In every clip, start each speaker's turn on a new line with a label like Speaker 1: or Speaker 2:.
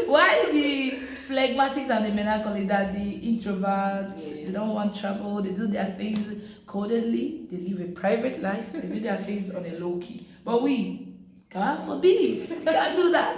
Speaker 1: While the phlegmatics and the melancholy, that the introverts, they don't want trouble, they do their things codedly, they live a private life, they do their things on a low key. But we, God forbid, we can't do that.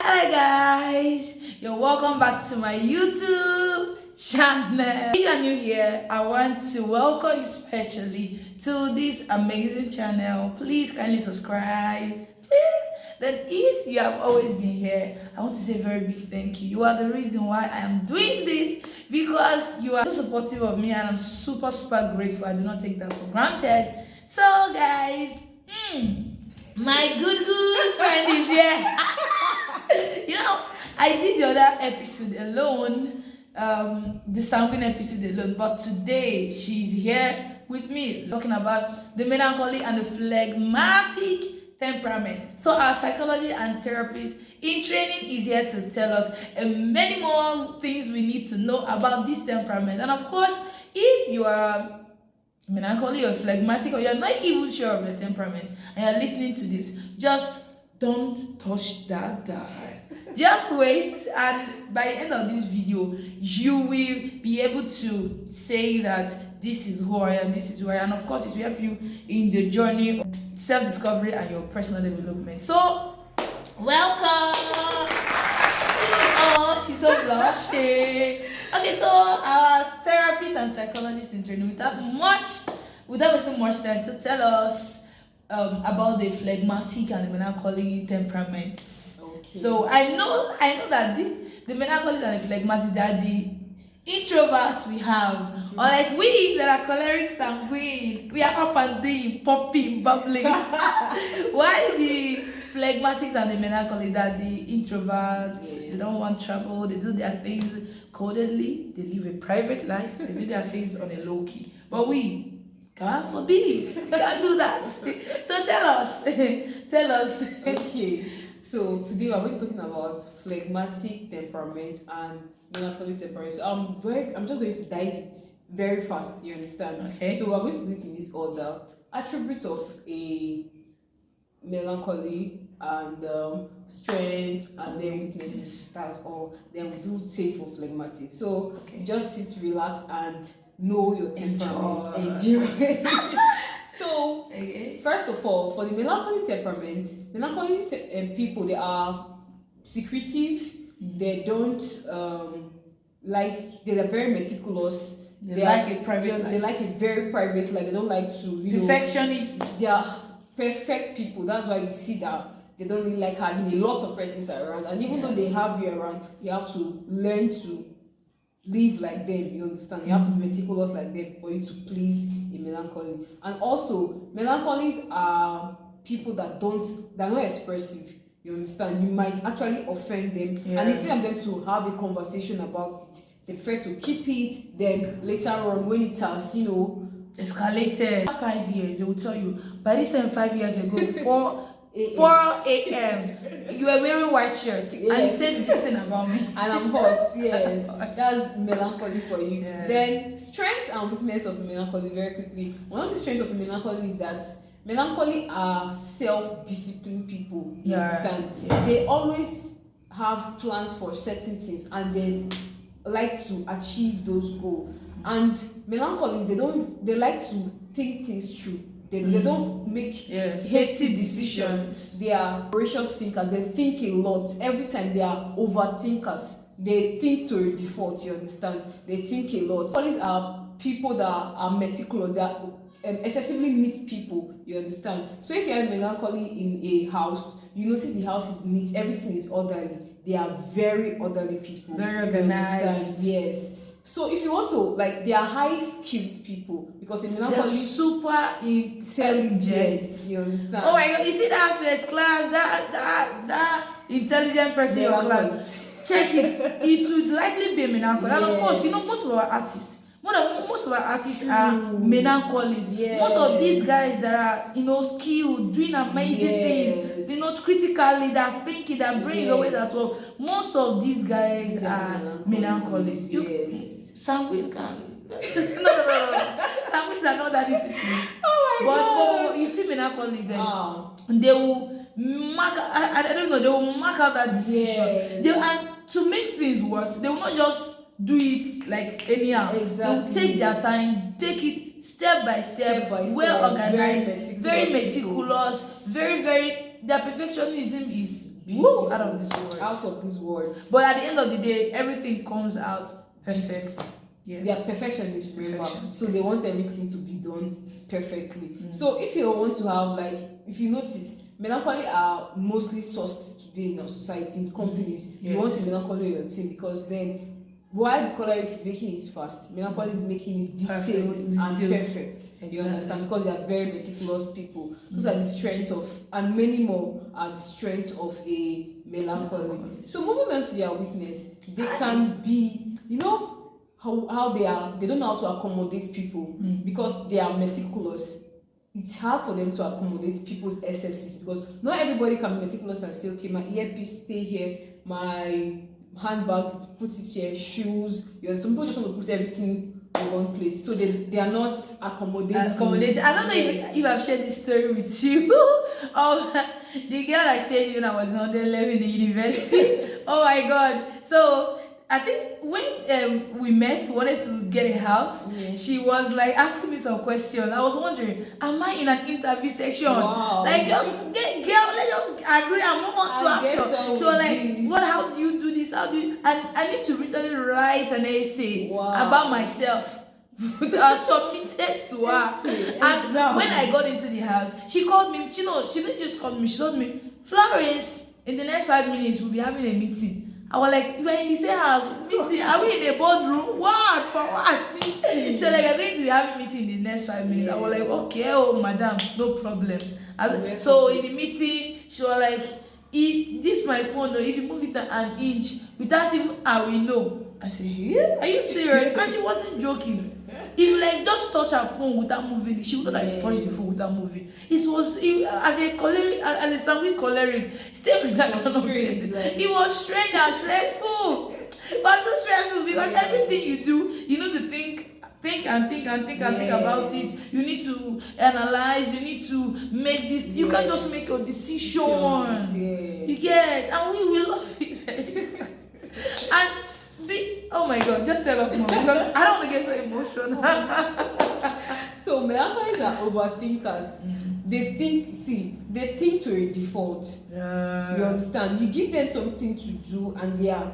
Speaker 1: Hi guys, you're welcome back to my YouTube channel. If you are new here, I want to welcome you specially to this amazing channel. Please kindly subscribe, please. Then if you have always been here, I want to say a very big thank you. You are the reason why I am doing this, because you are so supportive of me and I'm super grateful. I do not take that for granted. So guys, my good friend is here. You know, I did the other episode alone, the sanguine episode alone, but today she's here with me talking about the melancholy and the phlegmatic temperament. So our psychologist and therapist in training is here to tell us many more things we need to know about this temperament. And of course, if you are melancholy or phlegmatic, or you're not even sure of the temperament and you're listening to this, just don't touch that dial. Just wait, and by the end of this video, you will be able to say that this is who I am, this is who I am. And of course, it will help you in the journey of self-discovery and your personal development. So, welcome! Oh, she's so blushing. Okay, so our therapist and psychologist in training, without wasting much time, so tell us about the phlegmatic and the melancholy temperaments. Okay. So I know that the melancholy and the phlegmatic, they are the introverts we have, or like we that are choleric sanguine, we are up and doing, popping, bubbling. While the phlegmatics and the melancholy, that the introverts, they don't want trouble, they do their things codedly, they live a private life, they do their things on a low key. But we, God forbid, we can't do that. So tell us.
Speaker 2: Okay, so today we're going to be talking about phlegmatic temperament and melancholy temperament. So I'm just going to dice it very fast, you understand?
Speaker 1: Okay.
Speaker 2: So we're going to do it in this order. Attributes of a melancholy and strengths and then weaknesses, that's all. Then we do the same for phlegmatic. So just sit, relax, and know your temperament. Enjoy. So, first of all, for the melancholy temperament, people, they are secretive. They don't they are very meticulous.
Speaker 1: They like a private life.
Speaker 2: They like a very private life. They don't like to,
Speaker 1: perfectionists.
Speaker 2: They are perfect people. That's why you see that they don't really like having a lot of persons around. And even though they have you around, you have to learn to live like them, you understand? You have to be meticulous like them for you to please a melancholy. And also, melancholies are people that they're not expressive, you understand? You might actually offend them, and instead of them to have a conversation about it, they prefer to keep it. Then later on, when it has,
Speaker 1: escalated 5 years, they will tell you, by this time 5 years ago, 4 a.m. you were wearing white shirts, and you said this thing about me,
Speaker 2: and I'm hot. Yes, that's melancholy for you. Then strength and weakness of melancholy, very quickly. One of the strengths of melancholy is that melancholy are self-disciplined people. You understand? They always have plans for certain things, and they like to achieve those goals. And melancholies, they like to think things through. They don't make hasty decisions. They are voracious thinkers. They think a lot. Every time they are overthinkers. They think to a default, you understand? They think a lot. All these are people that are meticulous. They are excessively neat people, you understand? So if you have melancholy in a house, you notice the house is neat, everything is orderly. They are very orderly people.
Speaker 1: Very organized.
Speaker 2: Yes. So if you want to, they are high skilled people, because in melancholy,
Speaker 1: they're super intelligent.
Speaker 2: You understand?
Speaker 1: Oh my God! You see that first class, that intelligent person in your class? Check it. It would likely be a melancholy. And of course, most of our artists, are melancholies. Most of these guys that are skilled, doing amazing things, critically, that thinking, that brain is always at work. Most of these guys are melancholies. Sanguine can No. Sanguines are not that disciplined.
Speaker 2: Oh my God.
Speaker 1: But you see melancholy they will mark. I don't know. They will mark out that decision.
Speaker 2: Yes.
Speaker 1: And to make things worse, they will not just do it like anyhow.
Speaker 2: Exactly.
Speaker 1: They will take their time, take it step by step, well organized, very meticulous, very. Their perfectionism is
Speaker 2: beautiful.
Speaker 1: out of this world.
Speaker 2: Out of this world.
Speaker 1: But at the end of the day, everything comes out perfect. Yes.
Speaker 2: They are perfectionists, remember. So they want everything to be done perfectly. So if you want to have, like, if you notice, melancholy are mostly sourced today in our society, in companies. You want a melancholy on your team, because then while the choleric is making it fast, melancholy is making it detailed and perfect. Exactly. You understand? Because they are very meticulous people. Those are the strength of, and many more are the strength of a melancholy. So moving on to their weakness, they can be, how they don't know how to accommodate people because they are meticulous. It's hard for them to accommodate people's excesses, because not everybody can be meticulous and say, okay, my earpiece stay here, my handbag, put it here, shoes. Some people just want to put everything in one place, so they are not accommodating.
Speaker 1: I don't know if I've shared this story with you. The girl I stayed when I was on the level in the university. Oh my God! So I think when we met, wanted to get a house, she was like asking me some questions. I was wondering, am I in an interview section?
Speaker 2: Wow.
Speaker 1: Like, just get, girl, let's just agree and move on to action. She was like, how do you do this? How do you? And I need to literally write an essay about myself. I submitted to her. And when I got into the house, she called me. She didn't just call me. She told me, Florence, in the next 5 minutes, we'll be having a meeting. I was like, you are in the same house meeting. Are we in a boardroom? What? For what? She was like, I'm going to be having a meeting in the next 5 minutes. I was like, okay, oh madam, no problem. So in the meeting, she was like, this is my phone, if you move it an inch, without even I will know. I said, yeah? Are you serious? And she wasn't joking. If you like just touch her phone without moving, she would not like touch the phone without moving. As a sanguine choleric, stay with that kind of person. It was strange and stressful. But so stressful because everything you do, you need to think about it. You need to analyze, you need to make this. You can't just make your decision. You get, and we will love it very fast. And oh my God, just tell us more, because I don't want to get so emotional.
Speaker 2: So melancholies are overthinkers. They think to a default. You understand? You give them something to do and they are,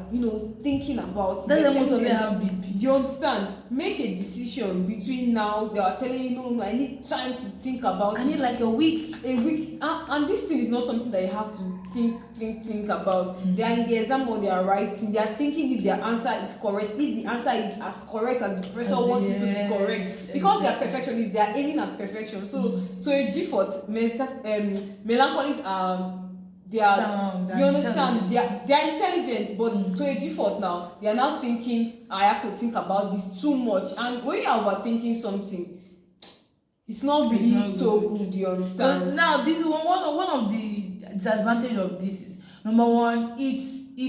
Speaker 2: thinking about it.
Speaker 1: That's most of them have BP.
Speaker 2: Do you understand? Make a decision between now. They are telling you, no, I need time to think about it.
Speaker 1: I need like a week.
Speaker 2: And this thing is not something that you have to think about. They are in the exam or they are writing. They are thinking if their answer is correct. If the answer is as correct as the professor wants it to be correct. Because they are perfectionists, they are aiming at perfection. So a default, melancholies are, they are sound, you understand, they are intelligent, but to a default now, they are now thinking, I have to think about this too much. And when you are overthinking something, it's not really so good, you understand?
Speaker 1: But now this is one of the disadvantage of this is, number one, it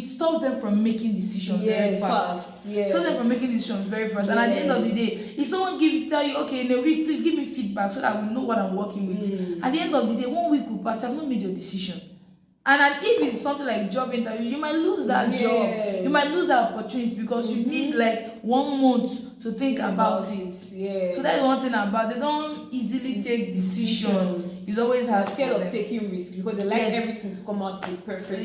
Speaker 1: stops them from making decisions very fast. Stops them from making decisions very fast. And at the end of the day, if someone tell you, okay, in a week, please give me feedback so that we know what I'm working with. At the end of the day, 1 week will pass, you have not made your decision. And if it's something like job interview, you might lose that job. You might lose that opportunity because you need like 1 month to think about it. So that's one thing about they don't easily take decisions. It's always
Speaker 2: hard. Scared of taking risks because they like everything to come out to be perfect.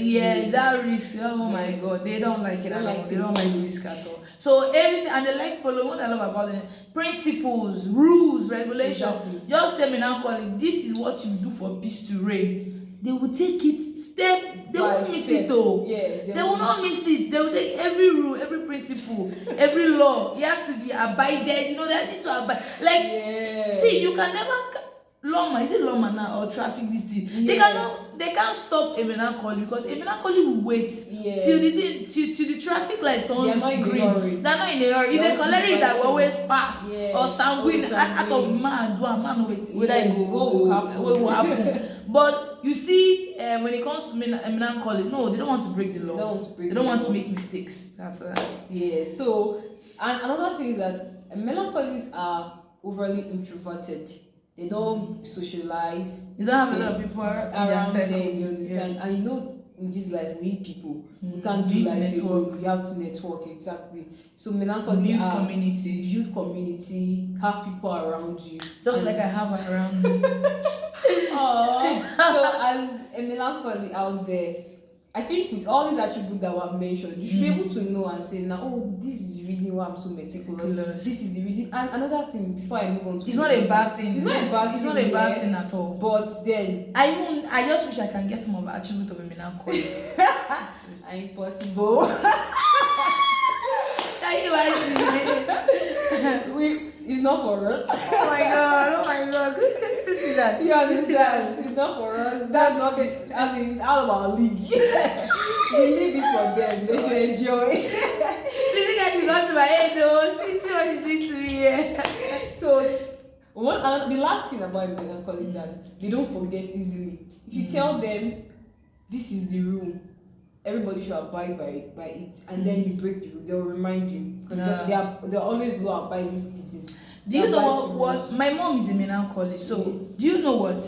Speaker 1: That risk. Oh my God, they don't like it at all. They don't like risk at all. So everything, and they like follow. What I love about them: principles, rules, regulations. Just tell me now, calling. This is what you do for peace to reign. They will take it step. They won't miss it though. Yes, they will not miss it. They will take every rule, every principle, every law. It has to be abided. They need to abide. See, you can never. Lawman, is it lawman now or traffic this thing? They can't stop a melancholy because a melancholy will wait till the traffic light turns green. They're not in a hurry. It's a choleric that will always pass or sanguine. Out of man wait whether what will happen. But you see, when it comes to melancholy, no, they don't want to break the law. They don't want to make mistakes. That's
Speaker 2: So, and another thing is that Melancholies are overly introverted. They don't socialize.
Speaker 1: You don't have a lot of people
Speaker 2: around them, you understand? And you know, in this life, we need people. We can't do life alone. We have to network, exactly. So melancholy
Speaker 1: build community.
Speaker 2: Build community, have people around you.
Speaker 1: Just like I have around me.
Speaker 2: So as a melancholy out there, I think with all these attributes that were mentioned, you should be able to know and say, now, oh, this is the reason why I'm so meticulous. This is the reason. And another thing, before I move on to
Speaker 1: it's not a bad thing.
Speaker 2: It's not a bad thing.
Speaker 1: It's not a bad thing at all.
Speaker 2: But then
Speaker 1: I just wish I can get some of the attributes of a melancholy.
Speaker 2: Impossible.
Speaker 1: Can you imagine?
Speaker 2: It's not for us.
Speaker 1: Oh my god. See that?
Speaker 2: You understand? It's not for us. That's not it. As in, it's out of our league. We leave this for them. They should enjoy.
Speaker 1: Please get me got to my head though. See what you did to me here.
Speaker 2: So, the last thing about melancholy is that they don't forget easily. If you tell them this is the rule, everybody should abide by it, and then you break the rule, they'll remind you, because they're always law abiding citizens.
Speaker 1: Do you know what my mom is a melancholy, so do you know what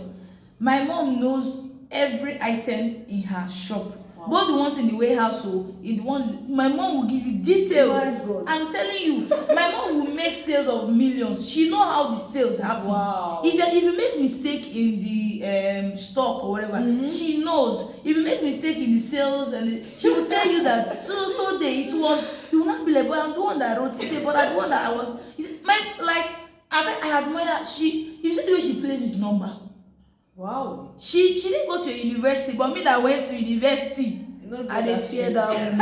Speaker 1: my mom knows every item in her shop? Wow. Both the ones in the warehouse, so in the one my mom will give you details. Oh, I'm telling you, my mom will make sales of millions. She know how the sales happen.
Speaker 2: Wow.
Speaker 1: If you make mistake in the stock or whatever, she knows. If you make mistake in the sales, and she will tell you that so day it was. You will not be like, but I'm the one that wrote it, but I'm the one that I was. I admire she. You see the way she plays with number.
Speaker 2: Wow.
Speaker 1: She didn't go to a university, but me that went to university, I didn't fear that woman.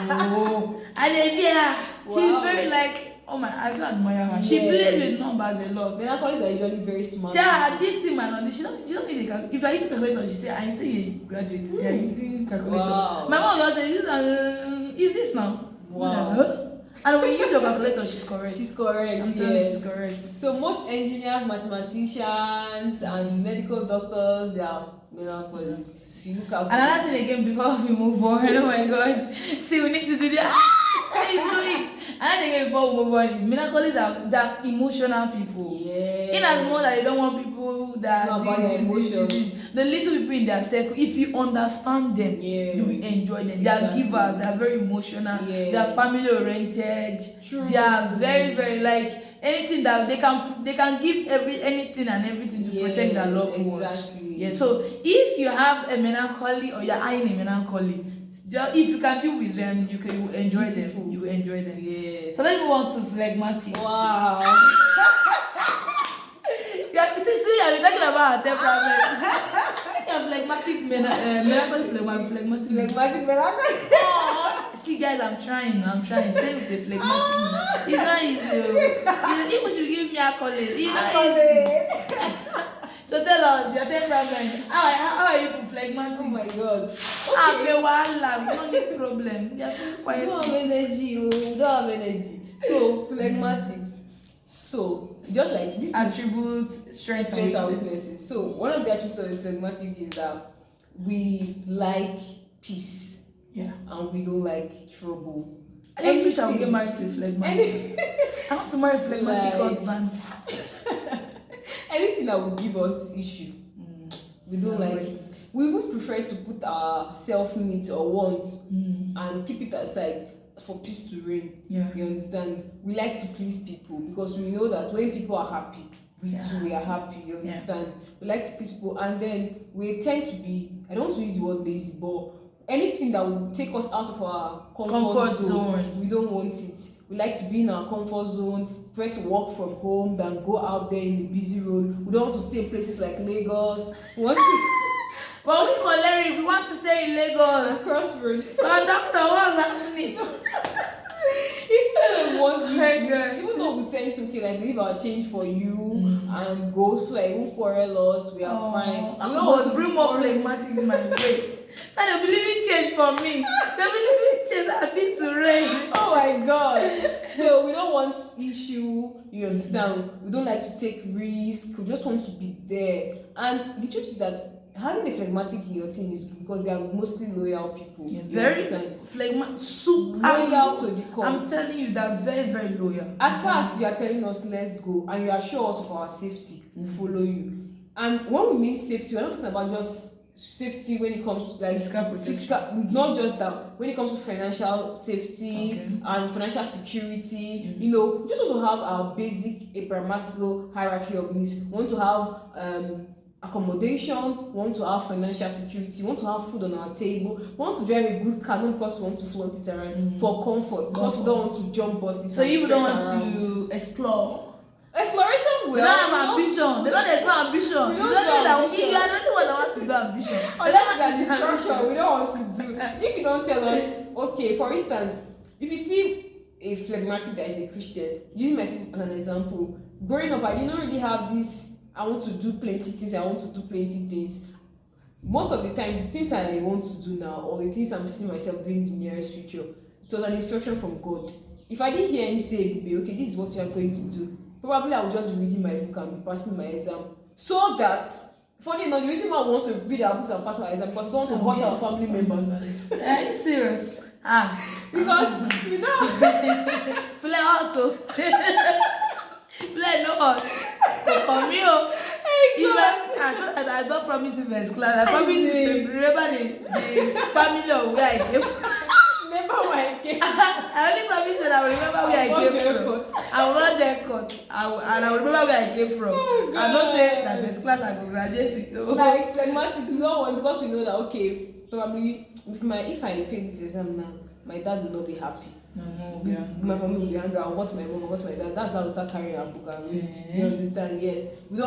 Speaker 1: No. I didn't fear her. Wow. She's very like, oh my, I do admire her. Yes. She plays with numbers a lot.
Speaker 2: Melancholies are usually very smart.
Speaker 1: Tell her this thing, man, she don't need a calculator. If I use calculator, she say, I'm saying a graduate. Yeah, using calculator. Wow. My mom just says, is this now?
Speaker 2: Wow.
Speaker 1: Yeah. And when you use the calculator, she's correct.
Speaker 2: She's correct.
Speaker 1: Yes. She's correct.
Speaker 2: So most engineers, mathematicians, and medical doctors, they are melancholies. If you look at
Speaker 1: another thing again before we move on, oh my god. See, we need to do that. He's doing. Another thing again before we move on is melancholies are that emotional people. Yeah. In as much that they don't want people that
Speaker 2: about their emotions.
Speaker 1: The little people in their circle, if you understand them, you will enjoy them. They are givers, they are very emotional, they are family oriented. True. They are very, very like anything that they can give anything and everything to protect their loved ones. Exactly. Yeah. So if you have a melancholy or you're eyeing a melancholy, just if you can deal with them, you will enjoy them. You will enjoy them. Yes. So let's move on to phlegmatic.
Speaker 2: Wow.
Speaker 1: You're talking about temperament. Phlegmatic melancholy.
Speaker 2: Phlegmatic melancholy.
Speaker 1: Oh, see guys, I'm trying. Same with the phlegmatic. It's not easy. People should give me a college. So tell us your temperament. How are you phlegmatic?
Speaker 2: Oh my god.
Speaker 1: Okay, we don't need problem.
Speaker 2: We don't have energy. So phlegmatics. So just like this
Speaker 1: attribute strengths and weaknesses.
Speaker 2: So one of the attributes of a phlegmatic is that we like peace.
Speaker 1: Yeah.
Speaker 2: And we don't like trouble.
Speaker 1: I just wish I would get married to a phlegmatic. I want to marry a phlegmatic husband.
Speaker 2: Anything that will give us issue, we don't like it. We even prefer to put our self-needs or wants and keep it aside for peace to reign. Yeah. You understand? We like to please people because we know that when people are happy, we are happy. You understand? Yeah. We like to please people, and then we tend to be, I don't want to use the word lazy, but anything that will take us out of our comfort zone, we don't want it. We like to be in our comfort zone. Prefer to work from home than go out there in the busy road. We don't want to stay in places like Lagos. We want to.
Speaker 1: Well, we want to stay in Lagos.
Speaker 2: Crossroad.
Speaker 1: Conductor, what's happening?
Speaker 2: Even though we tend to leave our change for you and go so I won't quarrel us, we are fine.
Speaker 1: I'm going to bring more phlegmatic in my way. And they'll be leaving change for me. They'll be leaving change that be to rain.
Speaker 2: Oh my god. So we don't want issue, you understand? We don't like to take risks. We just want to be there. And the truth is that having a phlegmatic in your team is good because they are mostly loyal people.
Speaker 1: Yeah, very phlegmatic, super
Speaker 2: loyal to the core.
Speaker 1: I'm telling you, they're very, very loyal.
Speaker 2: As far as you are telling us let's go and you assure us of our safety, we'll follow you. And when we mean safety, we're not talking about just safety when it comes to like physical, not just that. When it comes to financial safety and financial security, you know, we just want to have our basic Abraham Maslow hierarchy of needs. We want to have accommodation, we want to have financial security, we want to have food on our table, we want to drive a good car, not because we want to flaunt it around, for comfort, because we don't want to jump buses.
Speaker 1: So you don't want to explore.
Speaker 2: Exploration will.
Speaker 1: They don't have ambition. They don't have ambition.
Speaker 2: We
Speaker 1: You
Speaker 2: don't
Speaker 1: don't
Speaker 2: have
Speaker 1: know that you are the only one that wants to do ambition.
Speaker 2: Unless it's an instruction, we don't want to do. If you don't tell us, okay, for instance, if you see a phlegmatic that is a Christian, using myself as an example, growing up, I didn't already have this. I want to do plenty things. I want to do plenty things. Most of the time, the things I want to do now, or the things I'm seeing myself doing in the nearest future, it was an instruction from God. If I didn't hear Him say, okay, this is what you are going to do, probably I would just be reading my book and be passing my exam. So that, funny enough, the reason why I want to read our books and pass my exam because we don't want to hurt our family members.
Speaker 1: Are you serious?
Speaker 2: Because, you know,
Speaker 1: play auto. Play no hot. For me, I don't promise you first class. I promise you to remember the family of where I came from.
Speaker 2: Remember where I came from?
Speaker 1: I only promise that I will remember where I came from. I will not get caught. And I will remember where I came from.
Speaker 2: Oh,
Speaker 1: I don't say that first class I will graduate with.
Speaker 2: Like phlegmatic, we don't want because we know that okay, probably if I fail this exam now, my dad will not be happy. My mom will be angry. I'll hurt my mom, I'll hurt my dad. That's how we start carrying our book and read. You understand? Yes. We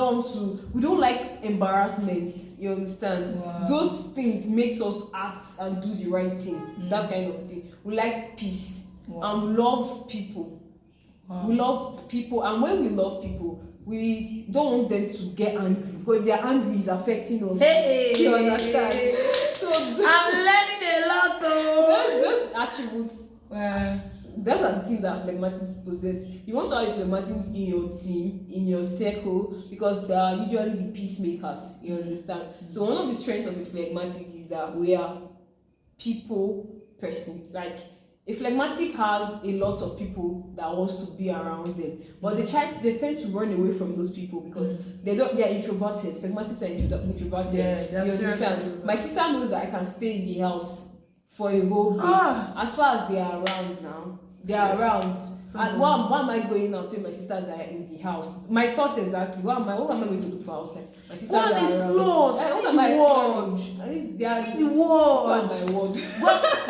Speaker 2: don't like embarrassments. You understand?
Speaker 1: Wow.
Speaker 2: Those things makes us act and do the right thing. That kind of thing. We like peace. And we love people. We love people, and when we love people, we don't want them to get angry because if they're angry, it's affecting us. You understand? So
Speaker 1: I'm learning a lot though.
Speaker 2: Those attributes, those are the things that phlegmatics possess. You want to have a phlegmatic in your team, in your circle, because they are usually the peacemakers. You understand? So one of the strengths of a phlegmatic is that we are people person. Like a phlegmatic has a lot of people that wants to be around them, but they tend to run away from those people because they are introverted. Phlegmatics are introverted.
Speaker 1: Yeah,
Speaker 2: you understand? My sister knows that I can stay in the house for a whole day. As far as they are around now, they are around. And why am I going out when my sisters are in the house? My thought exactly. What am I going to look for outside? My sisters are around. What am I exploring? At least they are
Speaker 1: the world.
Speaker 2: Oh my word.
Speaker 1: Go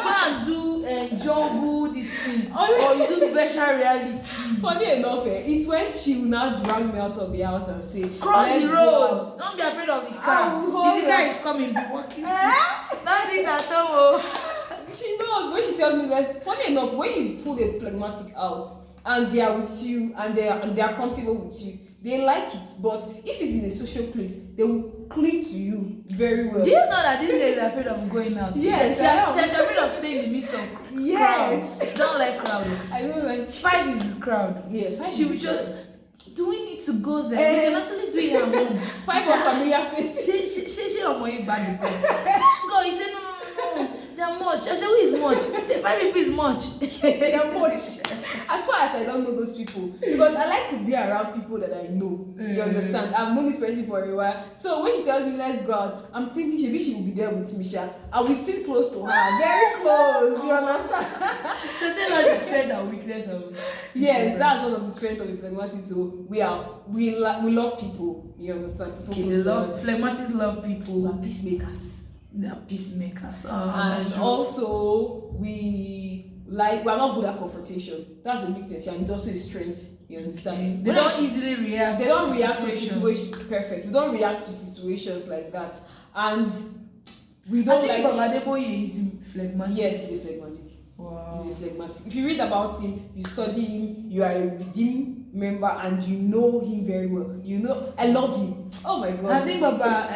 Speaker 1: and do jungle this thing, or you do virtual reality.
Speaker 2: Funny enough, it's when she will now drag me out of the house and say,
Speaker 1: cross the road. Don't be afraid of the car. If the car is coming, be walking. Nothing at all.
Speaker 2: She knows when she tells me that. Funny enough, when you pull a phlegmatic out and they are with you and they are comfortable with you, they like it. But if it's in a social place, they will cling to you very well.
Speaker 1: Do you know that these days are afraid of going out?
Speaker 2: Yes,
Speaker 1: she's afraid of staying in the midst of crowd. She don't like crowd.
Speaker 2: I don't like.
Speaker 1: 5 is the crowd.
Speaker 2: Yes, 5
Speaker 1: she will just. Do we need to go there? We can actually do it at home.
Speaker 2: 5 of familiar faces.
Speaker 1: She on my bad. Let's go. He said no. They are much. I said, who is much? The 5 people is much.
Speaker 2: Yes, they are much. As far as I don't know those people, because I like to be around people that I know. You understand? I've known this person for a while. So when she tells me let's go out, I'm thinking she will be there with me, I will sit close to her, very close. You understand?
Speaker 1: So tell us the strength and weakness of.
Speaker 2: Yes, that's one of the strengths of the phlegmatic. So we love people. You understand? People
Speaker 1: phlegmatics love people.
Speaker 2: We are peacemakers.
Speaker 1: They are peacemakers.
Speaker 2: And also we are not good at confrontation. That's the weakness here, and it's also a strength. You understand?
Speaker 1: They don't easily react.
Speaker 2: They don't react to situations. Perfect. We don't react to situations like that, and we don't like.
Speaker 1: Baba Adeboye is phlegmatic.
Speaker 2: Yes, he's a phlegmatic.
Speaker 1: Wow.
Speaker 2: He's a phlegmatic. If you read about him, you study him, you are a redeemed member, and you know him very well. You know, I love him. Oh my God.
Speaker 1: I think Baba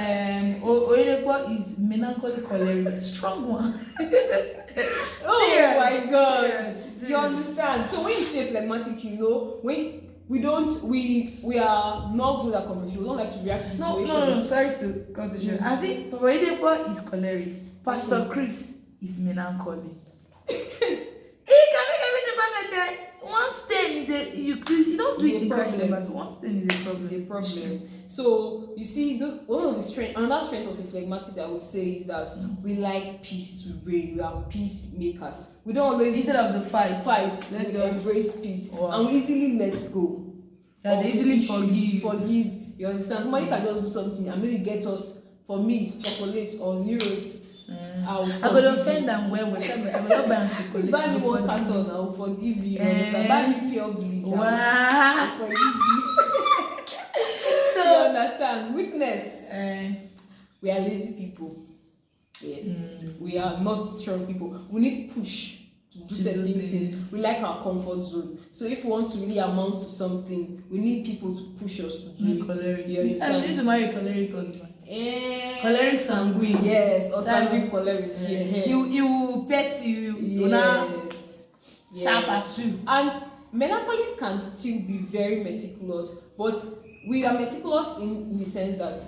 Speaker 1: Oyedepo is melancholy choleric, strong one.
Speaker 2: Oh my God.
Speaker 1: Serious.
Speaker 2: You understand? So when you say phlegmatic, you know, when we are not good at confrontation. We don't like to react to situations.
Speaker 1: No, sorry to cut you short. I think Papa Idepo is choleric. Pastor Chris is melancholy. He can make everything perfect there. One stain is you don't do it in Christ, but one stain is a problem.
Speaker 2: It's a problem. So you see, another strength of a phlegmatic that I would say is that we like peace to reign. We are peacemakers. We don't always,
Speaker 1: instead of the fight,
Speaker 2: we embrace peace. Wow. And we easily let go.
Speaker 1: Yeah, they easily
Speaker 2: forgive. You understand? Somebody can just do something and maybe get us, for me, chocolate or euros. I could offend them well with them. I will not buy chocolate. Buy me one carton, I will forgive you. Buy me pure bliss. Wow. I will forgive you. So, you understand? Weakness. We are lazy people. Yes. We are not strong people. We need push to do certain things. We like our comfort zone. So if we want to really amount to something, we need people to push us to do it. You understand?
Speaker 1: I need to marry a choleric husband.
Speaker 2: Choleric sanguine, yes, or sanguine choleric. Yeah.
Speaker 1: He will pet you.
Speaker 2: Yes.
Speaker 1: Shout at you.
Speaker 2: And melancholists can still be very meticulous, but we are meticulous in the sense that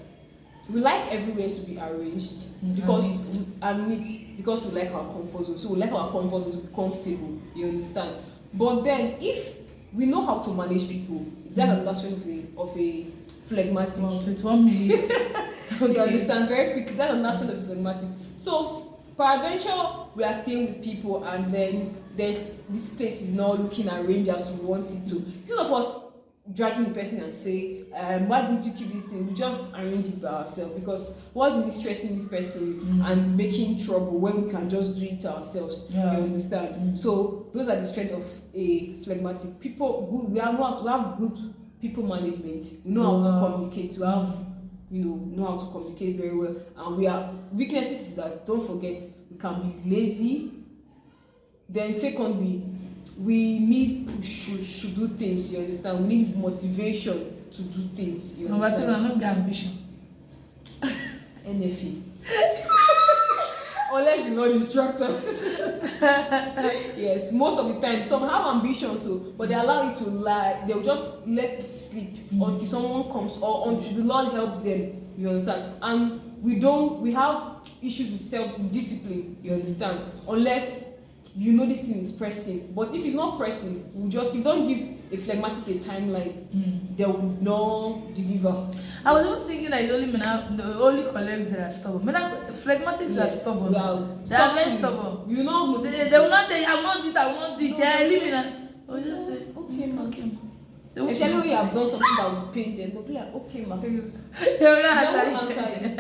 Speaker 2: we like everywhere to be arranged because because we like our comfort zone. So we like our comfort zone to be comfortable. You understand? But then if we know how to manage people, that's another strength of a phlegmatic.
Speaker 1: Wow, 21 minutes.
Speaker 2: Okay. You understand very quickly. That's another strength of phlegmatic. So peradventure, we are staying with people, and then this place is not looking arranged as we want it to. Instead of us dragging the person and say, why didn't you keep this thing? We just arrange it by ourselves, because what's in stressing this person and making trouble when we can just do it ourselves? You understand? So those are the strengths of a phlegmatic. People, we have good people management. We know how to communicate. We have, know how to communicate very well. And we are weaknesses is that, don't forget, we can be lazy. Then secondly, we need push to do things. You understand? We need motivation to do things. You understand?
Speaker 1: But not ambition.
Speaker 2: NFE. Unless you know the instructors. Yes, most of the time some have ambitions, but they allow it to lie. They'll just let it sleep until someone comes or until the Lord helps them. You understand? And we have issues with self-discipline. You understand? Unless you know this thing is pressing. But if it's not pressing, we don't give a phlegmatic a timeline, they will not deliver.
Speaker 1: I was just thinking that the only cholerics that are stubborn. Phlegmatics are stubborn. They are very stubborn.
Speaker 2: You know,
Speaker 1: they will not tell you, I won't do it. They leave it. I will just say, okay, ma.
Speaker 2: If you know you have done something that will pain them, they'll be like, okay, ma.
Speaker 1: They will not
Speaker 2: answer you.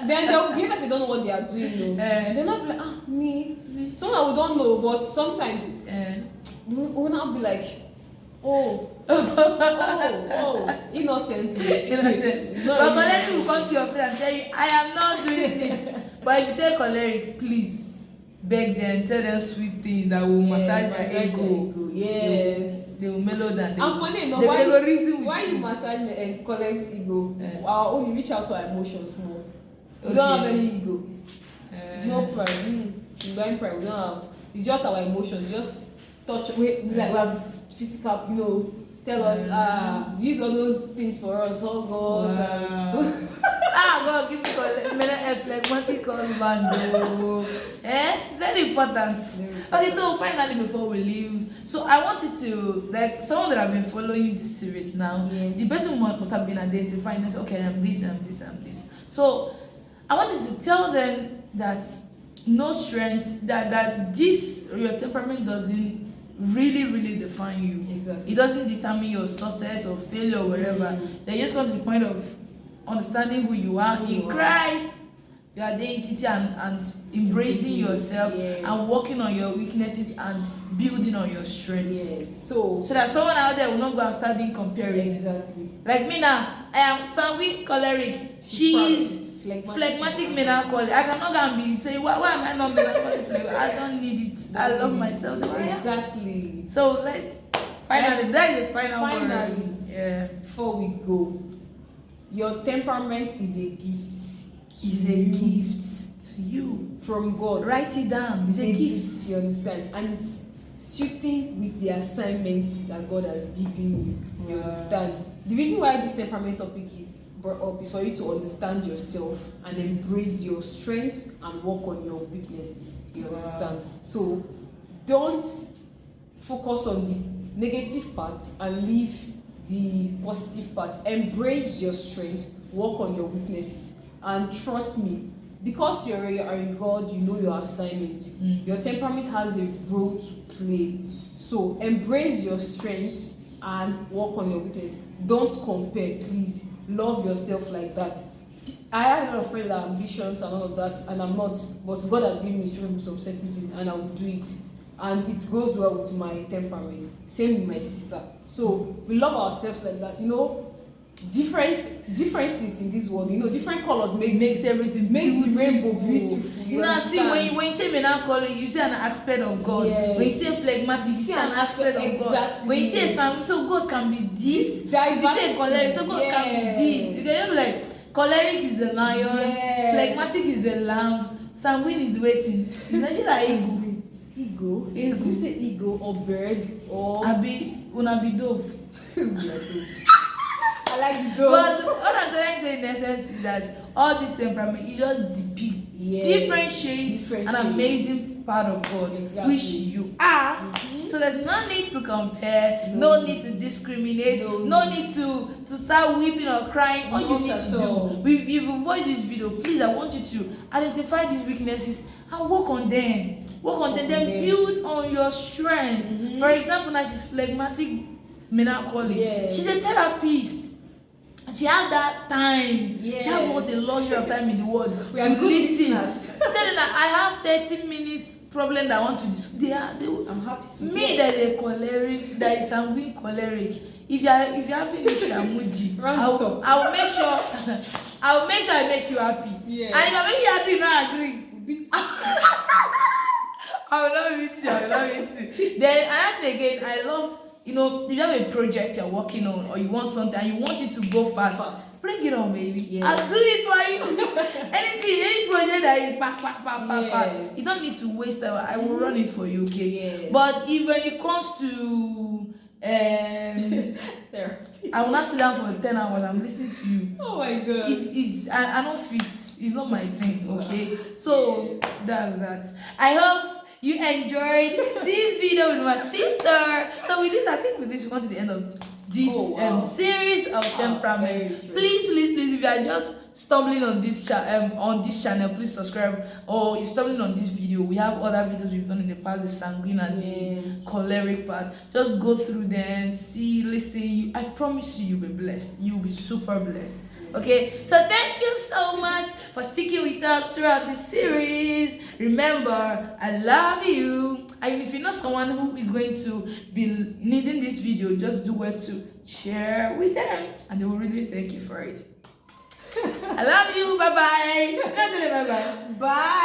Speaker 2: Then they'll behave as they don't know what they are doing. They'll not be like, me. Someone we don't know, but sometimes we'll not be like, oh, innocently.
Speaker 1: But choleric will come to your face and tell you, I am not doing it. But if you tell choleric, please beg them, tell them sweet things that will massage their ego.
Speaker 2: Yes.
Speaker 1: They will mellow down.
Speaker 2: And funny enough, why you massage my choleric ego? I'll only reach out to our emotions more. We don't have any ego. No pride. We don't pride. We don't have. It's just our emotions. Just touch. We have physical. Tell us. Use all those things for us. Oh God.
Speaker 1: God, give me a phlegmatic husband. Very important. Okay, so finally, before we leave, so I want you to, someone that have been following this series now, the person must have been identifying this. Okay, I'm this, I'm this, I'm this. So I want you to tell them that no strength, that this your temperament doesn't really define you.
Speaker 2: Exactly.
Speaker 1: It doesn't determine your success or failure or whatever. They just come to the point of understanding who you are in Christ, your identity, and embracing yourself, and working on your weaknesses and building on your strengths.
Speaker 2: Yes.
Speaker 1: So that someone out there will not go and start doing comparison.
Speaker 2: Exactly.
Speaker 1: Like me now, I am sanguine choleric. She is phlegmatic melancholy. I cannot go and be saying, why am I not melancholy? I don't need it. I love myself.
Speaker 2: Exactly.
Speaker 1: So finally, that is the final word.
Speaker 2: Finally, before we go, your temperament is a gift.
Speaker 1: Is a gift to you
Speaker 2: from God.
Speaker 1: Write it down.
Speaker 2: It's a gift. You understand? And suiting with the assignment that God has given you. You understand? The reason why this temperament topic is brought up is for you to understand yourself and embrace your strengths and work on your weaknesses. You understand? So don't focus on the negative part and leave the positive part. Embrace your strength, work on your weaknesses, and trust me, because you are in God, you know your assignment. Your temperament has a role to play. So embrace your strengths and work on your weakness. Don't compare, please. Love yourself like that. I have a lot of friends that are ambitious and all of that, and I'm not, but God has given me strength to upset me, and I will do it. And it goes well with my temperament. Same with my sister. So we love ourselves like that. You know, differences in this world. You know, different colors makes
Speaker 1: everything,
Speaker 2: makes the rainbow beautiful.
Speaker 1: You know, see, when you say melancholy, you see an aspect of God.
Speaker 2: Yes.
Speaker 1: When you say phlegmatic, you see an aspect of God. When you say sanguine, so God can be this.
Speaker 2: Diversity.
Speaker 1: If you say choleric, so God can be this. You can be like, choleric is the lion, phlegmatic is the lamb, sanguine is waiting. It's actually like ego.
Speaker 2: Did you say ego or bird or
Speaker 1: una be dove?
Speaker 2: I like the dove.
Speaker 1: But what I'm trying to say in essence is that all this temperament, it just depicts different shades, an amazing part of God, which you are. So there's no need to compare, no need to discriminate, no need to start weeping or crying. All you need to do, if you avoid this video, please, I want you to identify these weaknesses and work on them. Then build on your strength. For example, now she's phlegmatic, melancholy. She's a therapist. She have that time. She have all the luxury of time in the world.
Speaker 2: We are good listeners.
Speaker 1: Tell them that I have 30 minutes problem that I want to discuss.
Speaker 2: I'm happy to
Speaker 1: me that is a choleric, that is sanguine choleric. If you have been with Shamuji, I will make sure I make you happy. And if I make you happy, you don't agree. I will love it too. Then again, I love, you know, if you have a project you're working on or you want something and you want it to go fast, bring it on, baby. I'll do it for you. Any project that is pack. You don't need to waste time. I will run it for you, okay? But if when it comes to therapy, I will not sit down for 10 hours. I'm listening to you.
Speaker 2: Oh my God.
Speaker 1: It is. I don't fit. It's not my thing, okay? So that's that. I hope you enjoyed this video with my sister. So with this, I think with this, we come to the end of this series of temperament. Please, if you are just stumbling on this channel, please subscribe. Or you're stumbling on this video, we have other videos we've done in the past, the sanguine and the choleric part. Just go through them, see, listen. I promise you'll be blessed. You'll be super blessed. Okay, so thank you so much for sticking with us throughout this series. Remember, I love you. And if you know someone who is going to be needing this video, just do it to share with them, and they will really thank you for it. I love you. Bye bye. Bye.